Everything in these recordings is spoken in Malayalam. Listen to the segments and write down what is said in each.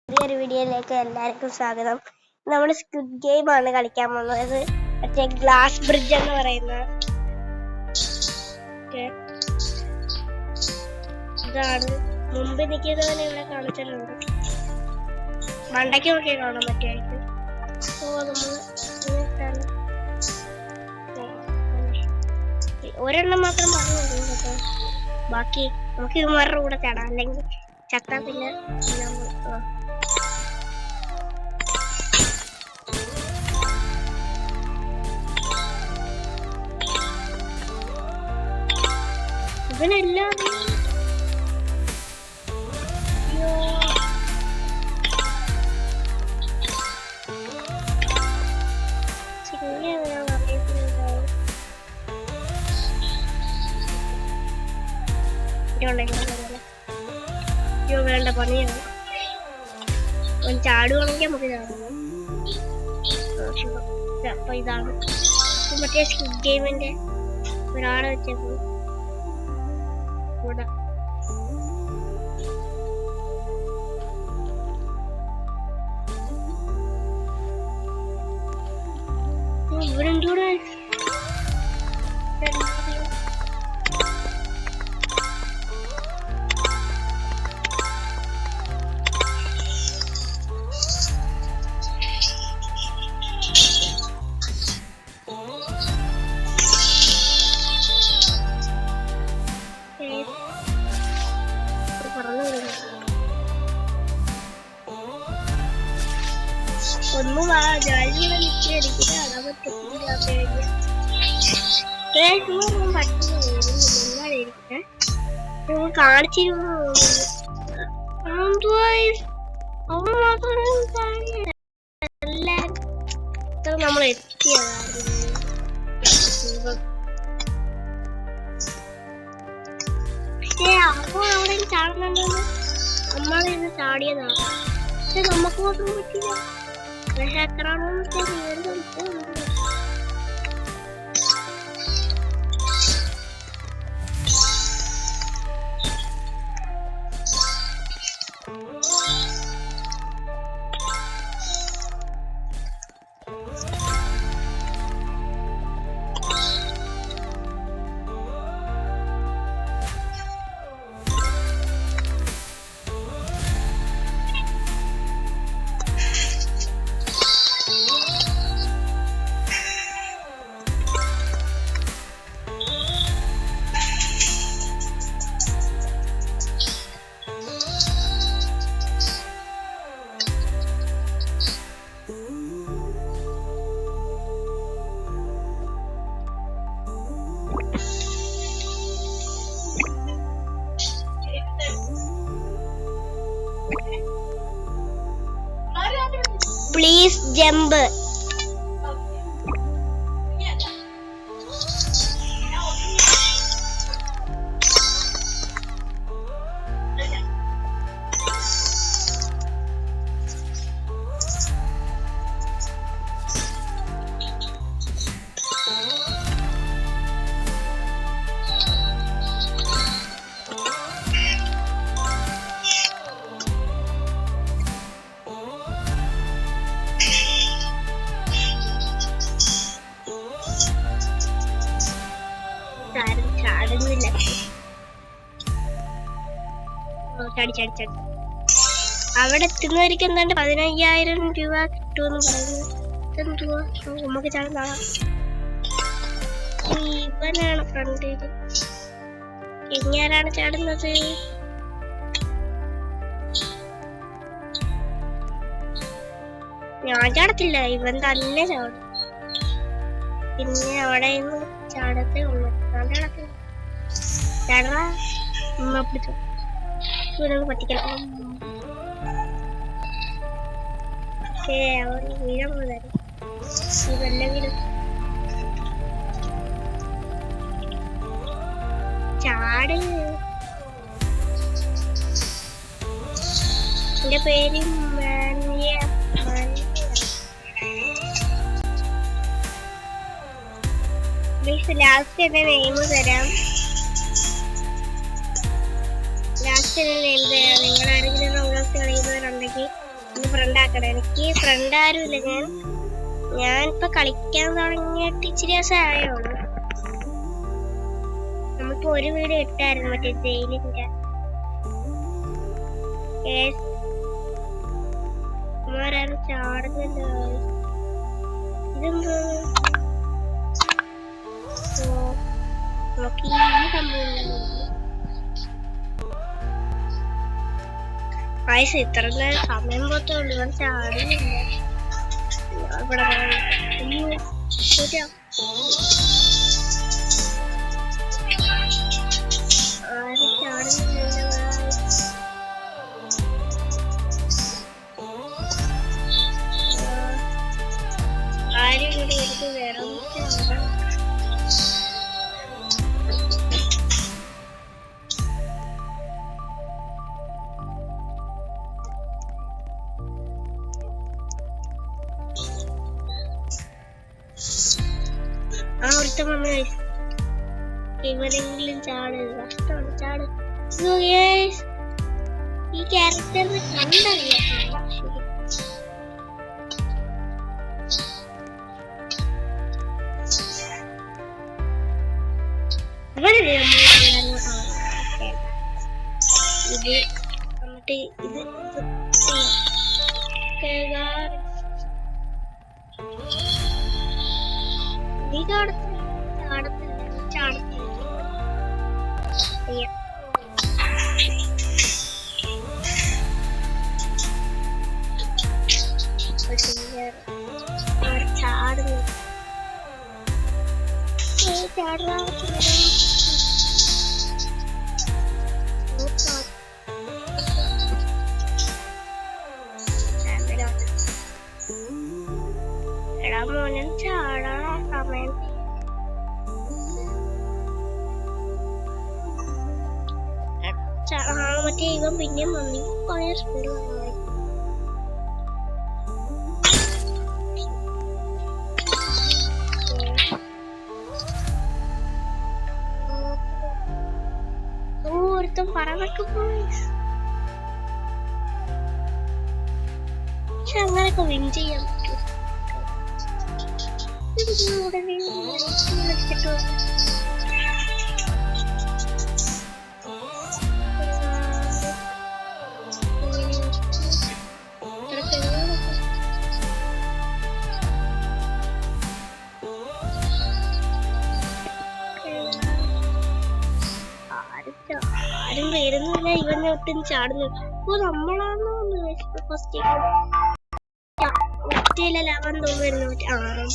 പുതിയൊരു വീഡിയോയിലേക്ക് എല്ലാവർക്കും സ്വാഗതം. നമ്മൾ സ്ക്വിഡ് ഗെയിം ആണ് കളിക്കാൻ പോകുന്നത്. മറ്റേ ഗ്ലാസ് ബ്രിഡ്ജ് എന്ന് പറയുന്ന ഇതാണ്. മുമ്പ് നിൽക്കുന്നവനെ ഇവിടെ കാണിച്ചിട്ടുണ്ട്. മണ്ടയ്ക്ക് നോക്കി കാണാൻ പറ്റുമായിരിക്കും. ഒരെണ്ണം മാത്രം പറഞ്ഞു കേട്ടോ. ബാക്കി നമുക്ക് ഇവന്മാരുടെ കൂടെ ചാടാം, അല്ലെങ്കിൽ ചത്താ പിന്നെ ഇവനെല്ലാം വേണ്ട പണിയാണ്. ചാടുവാണെങ്കിൽ നമുക്ക് ചാടണം. അപ്പൊ ഇതാണ് മറ്റേ സ്ക്വിഡ് ഗെയിമിന്റെ ഒരാളെ വെച്ചപ്പോ കൂടെ ഇവരെന്തൂടെ ഒന്നും കാണിച്ചിരുന്നു. നമ്മൾ എത്തിയതാണ്. പക്ഷേ അപ്പൊ അവിടെ ചാടുന്നുണ്ടെന്ന് നമ്മളിന്ന് ചാടിയതാണ്. പക്ഷെ നമുക്ക് മാത്രം പറ്റില്ല. പക്ഷെ എത്രാണോ please jump. അവിടെ എത്തുന്നവർക്ക് എന്താണ്ട് 15,000 രൂപ കിട്ടുമെന്ന് പറയുന്നത്. നമുക്ക് ചാടുന്ന ഇവനാണ് ഫ്രണ്ടില്. ഇങ്ങാരാണ് ചാടുന്നത്? ഞാൻ ചാടത്തില്ല, ഇവൻ തന്നെ ചാടും. പിന്നെ അവിടെ നിന്ന് ചാടത്തേ ഉള്ളു. ഞാൻ ചാടത്തില്ല. ചാടാ പിടിച്ചു പറ്റിക്കണം. വീഴാൻ പോകാനും ഇതല്ല വീട്. ചാട്. എന്റെ പേര് ലാസ്റ്റ് എന്റെ നെയിം തരാം. ലാസ്റ്റ് നെയിം തരാം. നിങ്ങൾ ആരെങ്കിലും കളിയുന്നവരുണ്ടെങ്കിൽ ഫ്രണ്ട് ആക്കണം. എനിക്ക് ഫ്രണ്ട് ആരുമില്ല. ഞാനിപ്പോ കളിക്കാൻ തുടങ്ങിയിട്ട് ഇച്ചിരി ദിവസം ആയുള്ളൂ. നമുക്ക് ഒരു വീഡിയോ ഇട്ടായിരുന്നു മറ്റേ ജയിലിന്റെ. ചാടുന്നല്ലോ ഇതെന്തോ. നമുക്ക് ഈ സംഭവം പൈസ ഇത്ര സമയം പോത്തേ ഉള്ളൂ. ഇവൻ ചാടുന്നില്ല. ഇവിടെ ആരും ചാടുന്നില്ല. ആരും കൂടി എടുത്ത് വേറെ ഒരുത്തം വന്ന് ഇവരെങ്കിലും ചാട്. കഷ്ടമാണ്. ചാട്. ഈ ക്യാരക്ടറിന് കണ്ടറിയാം. ഇവിടെ ഇത് എന്നിട്ട് ഇത് നീ ചാടത്തില്ല. ചാടുന്നു. എടാ മോനെ ചാടാ സമയം. മറ്റേ ഇവൻ പിന്നെയും വന്നി കുറേ സ്പീഡ് വന്നു. ഒരുത്തം പറന്നൊക്കെ പോയി. പക്ഷെ അങ്ങനെയൊക്കെ വിൻ ചെയ്യാൻ പറ്റും. ആരും വരുന്നില്ല. ഇവനെ ഒട്ടും ചാടുന്നു. അപ്പൊ നമ്മളാണോ ഫസ്റ്റ് ഒറ്റയിലല്ല അവൻ തോന്നുന്നു. ആറാം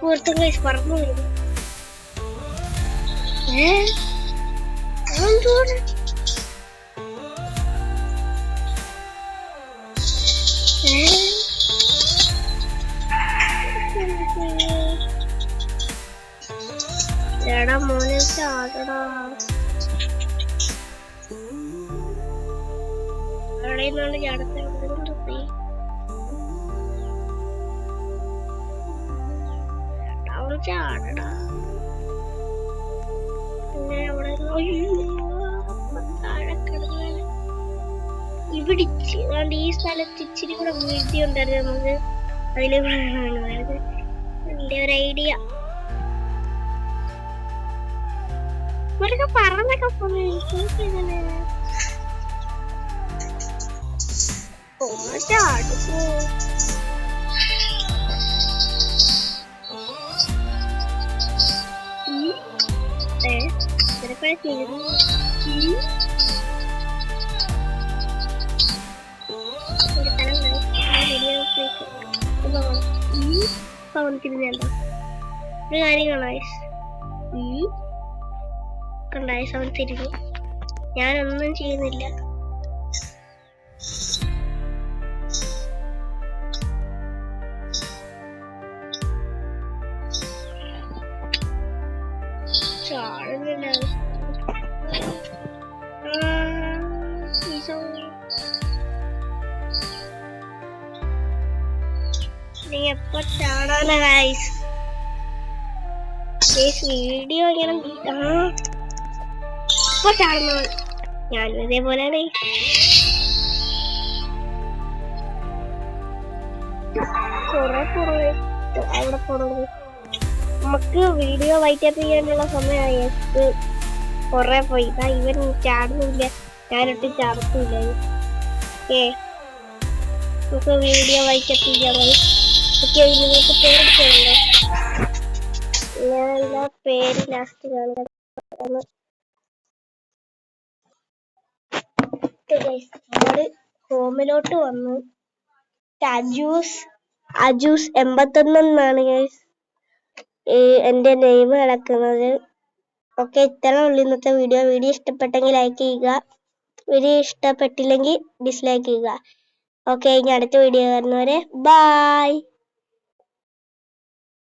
ഒരുത്തം കഴിച്ച് പറന്നു വരുന്നു. എടാ മോനെ ചാടടാ. അവിടെ നിന്നാണ് ചാടത്തെ. ചാടടാ. പിന്നെ അവിടെ ഇവിടെ ഈ സ്ഥലത്ത് ഇച്ചിരി കൂടെ വീഴ്ച ഉണ്ടായിരുന്നു. നമുക്ക് അതില് എന്റെ ഒരു ഐഡിയ ഇവരൊക്കെ പറഞ്ഞൊക്കെ പോന്നെ ചാടുപ്പോ. ഒരു കാര്യം കാണാം. കണ്ടായ അവൻ തിരിഞ്ഞു. ഞാനൊന്നും ചെയ്യുന്നില്ല. നീ എപ്പോ ചാടാനാ ഗൈസ്? വീഡിയോ ഇങ്ങനെ ഇപ്പൊ ചാടുന്നു. ഞാനും ഇതേപോലെയാണ്. കൊറേ പുറകെ അവിടെ പുറകെ നമുക്ക് വീഡിയോ വൈറ്റപ്പ് ചെയ്യാനുള്ള സമയമായി. കൊറേ പോയി. ഇവൻ ചാടുന്നില്ല, ഞാനിട്ട് ചാടത്തില്ല. നമുക്ക് വീഡിയോ വൈറ്റപ്പ് ചെയ്യാൻ നിങ്ങൾക്ക് പേടിക്കണല്ലോ. ഞാനെല്ലാ പേര് ലാസ്റ്റ് കാണുക. ഹോമിലോട്ട് വന്നു. അജൂസ് 81 എന്നാണ് എന്റെ നെയിം കിടക്കുന്നത്. ഓക്കെ, ഇത്ര ഉള്ളു ഇന്നത്തെ വീഡിയോ. വീഡിയോ ഇഷ്ടപ്പെട്ടെങ്കിൽ ലൈക്ക് ചെയ്യുക, വീഡിയോ ഇഷ്ടപ്പെട്ടില്ലെങ്കിൽ ഡിസ്ലൈക്ക് ചെയ്യുക. ഓക്കെ, ഇനി അടുത്ത വീഡിയോ വരുന്നവരെ ബൈ.